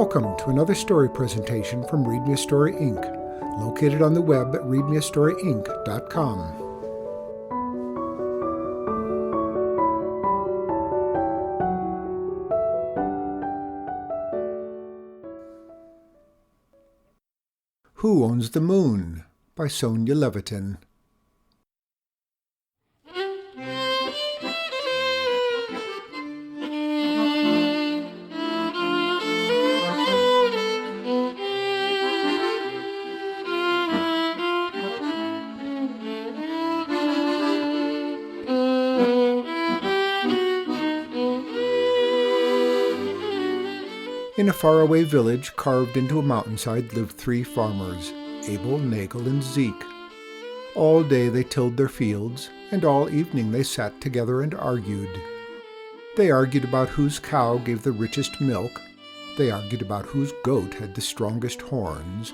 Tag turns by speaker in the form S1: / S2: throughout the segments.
S1: Welcome to another story presentation from Read Me a Story Inc., located on the web at readmeastoryinc.com. Who Owns the Moon? By Sonia Levitin. In a faraway village carved into a mountainside lived three farmers, Abel, Nagel, and Zeke. All day they tilled their fields, and all evening they sat together and argued. They argued about whose cow gave the richest milk. They argued about whose goat had the strongest horns.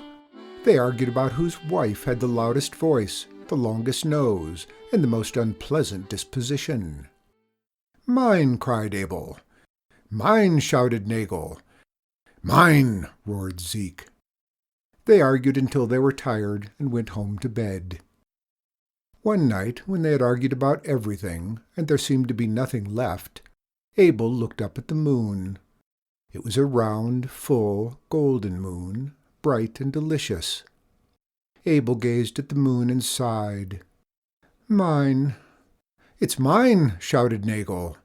S1: They argued about whose wife had the loudest voice, the longest nose, and the most unpleasant disposition. "Mine!" cried Abel. "Mine!" shouted Nagel. "Mine!" roared Zeke. They argued until they were tired and went home to bed. One night, when they had argued about everything, and there seemed to be nothing left, Abel looked up at the moon. It was a round, full, golden moon, bright and delicious. Abel gazed at the moon and sighed. "Mine!" "It's mine!" shouted Nagel.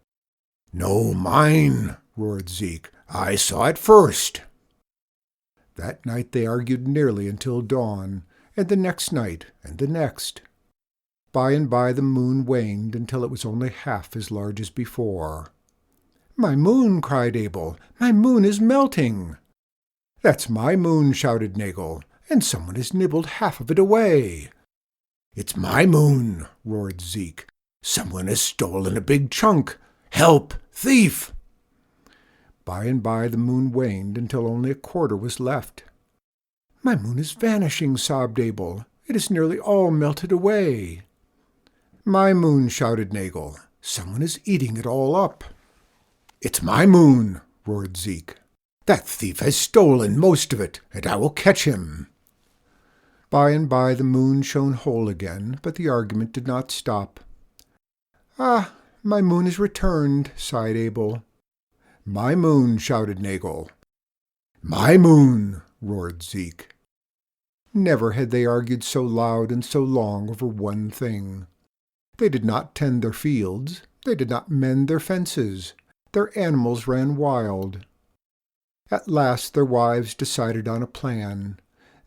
S1: "No, mine!" roared Zeke. "I saw it first." That night they argued nearly until dawn, and the next night, and the next. By and by the moon waned until it was only half as large as before. "My moon!" cried Abel. "My moon is melting!" "That's my moon!" shouted Nagel, "and someone has nibbled half of it away." "It's my moon!" roared Zeke. "Someone has stolen a big chunk! Help! Thief!" By and by the moon waned until only a quarter was left. "My moon is vanishing!" sobbed Abel. "It is nearly all melted away." "My moon!" shouted Nagel. "Someone is eating it all up." "It's my moon!" roared Zeke. "That thief has stolen most of it, and I will catch him." By and by the moon shone whole again, but the argument did not stop. "Ah, my moon is returned," sighed Abel. "My moon!" shouted Nagel. "My moon!" roared Zeke. Never had they argued so loud and so long over one thing. They did not tend their fields. They did not mend their fences. Their animals ran wild. At last their wives decided on a plan.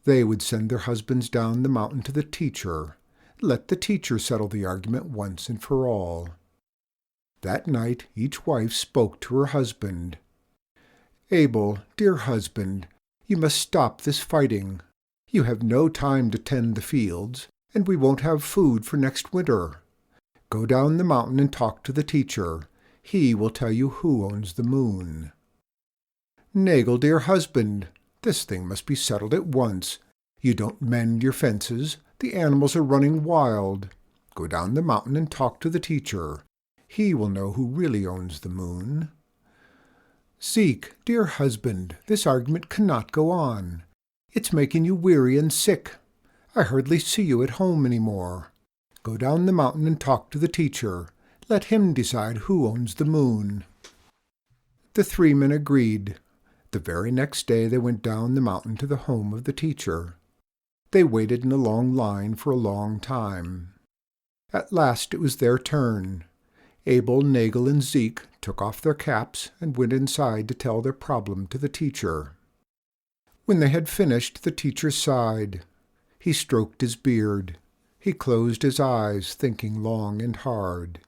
S1: They would send their husbands down the mountain to the teacher. Let the teacher settle the argument once and for all. That night each wife spoke to her husband. "Abel, dear husband, you must stop this fighting. You have no time to tend the fields, and we won't have food for next winter. Go down the mountain and talk to the teacher. He will tell you who owns the moon." "Nagel, dear husband, this thing must be settled at once. You don't mend your fences. The animals are running wild. Go down the mountain and talk to the teacher. He will know who really owns the moon." "Zeke, dear husband, this argument cannot go on. It's making you weary and sick. I hardly see you at home any more. Go down the mountain and talk to the teacher. Let him decide who owns the moon." The three men agreed. The very next day they went down the mountain to the home of the teacher. They waited in a long line for a long time. At last it was their turn. Abel, Nagel, and Zeke took off their caps and went inside to tell their problem to the teacher. When they had finished, the teacher sighed. He stroked his beard. He closed his eyes, thinking long and hard.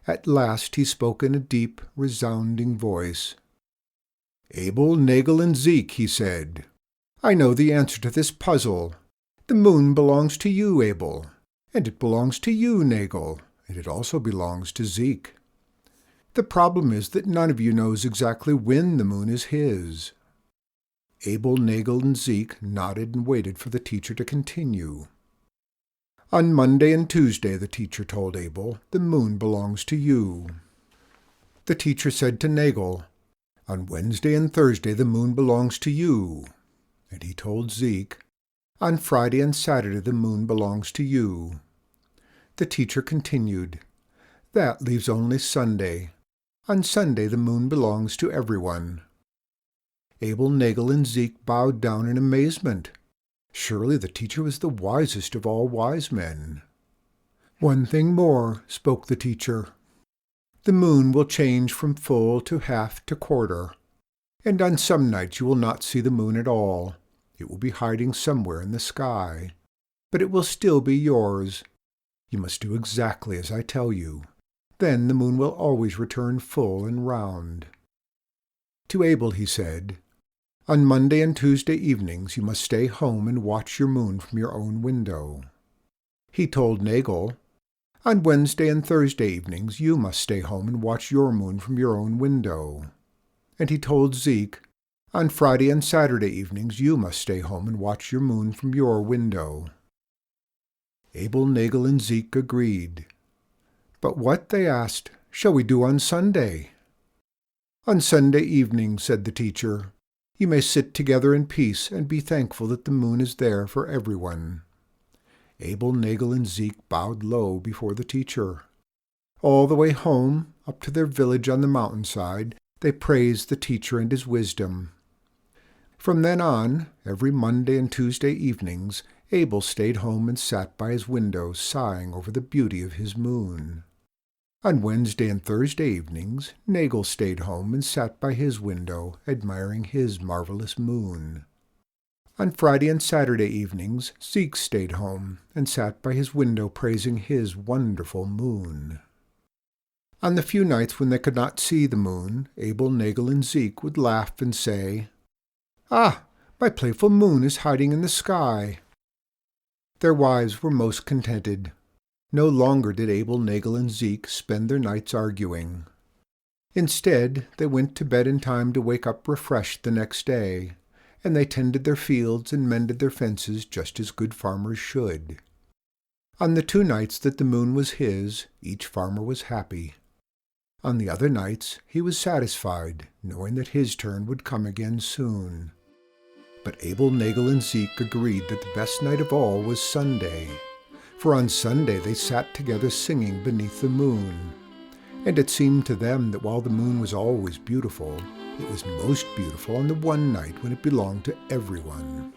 S1: At last he spoke in a deep, resounding voice. "Abel, Nagel, and Zeke," he said, "I know the answer to this puzzle. The moon belongs to you, Abel, and it belongs to you, Nagel, and it also belongs to Zeke. The problem is that none of you knows exactly when the moon is his." Abel, Nagel, and Zeke nodded and waited for the teacher to continue. "On Monday and Tuesday," the teacher told Abel, "the moon belongs to you." The teacher said to Nagel, On Wednesday and Thursday the moon belongs to you. And he told Zeke, on Friday and Saturday the moon belongs to you. The teacher continued, that leaves only Sunday. On Sunday the moon belongs to everyone. Abel, Nagel, and Zeke bowed down in amazement. Surely the teacher was the wisest of all wise men. One thing more, spoke the teacher. The moon will change from full to half to quarter, and on some nights you will not see the moon at all. It will be hiding somewhere in the sky, but it will still be yours. You must do exactly as I tell you. Then the moon will always return full and round. To Abel he said, on Monday and Tuesday evenings you must stay home and watch your moon from your own window. He told Nagel, on Wednesday and Thursday evenings you must stay home and watch your moon from your own window. And he told Zeke, on Friday and Saturday evenings you must stay home and watch your moon from your window. Abel, Nagel, and Zeke agreed. But what, they asked, shall we do on Sunday? On Sunday evening, said the teacher, you may sit together in peace and be thankful that the moon is there for everyone. Abel, Nagel, and Zeke bowed low before the teacher. All the way home, up to their village on the mountainside, they praised the teacher and his wisdom. From then on, every Monday and Tuesday evenings, Abel stayed home and sat by his window sighing over the beauty of his moon. On Wednesday and Thursday evenings, Nagel stayed home and sat by his window, admiring his marvelous moon. On Friday and Saturday evenings, Zeke stayed home and sat by his window praising his wonderful moon. On the few nights when they could not see the moon, Abel, Nagel, and Zeke would laugh and say, "Ah, my playful moon is hiding in the sky." Their wives were most contented. No longer did Abel, Nagel, and Zeke spend their nights arguing. Instead, they went to bed in time to wake up refreshed the next day, and they tended their fields and mended their fences just as good farmers should. On the 2 nights that the moon was his, each farmer was happy. On the other nights, he was satisfied, knowing that his turn would come again soon. But Abel, Nagel, and Zeke agreed that the best night of all was Sunday. For on Sunday they sat together singing beneath the moon. And it seemed to them that while the moon was always beautiful, it was most beautiful on the one night when it belonged to everyone.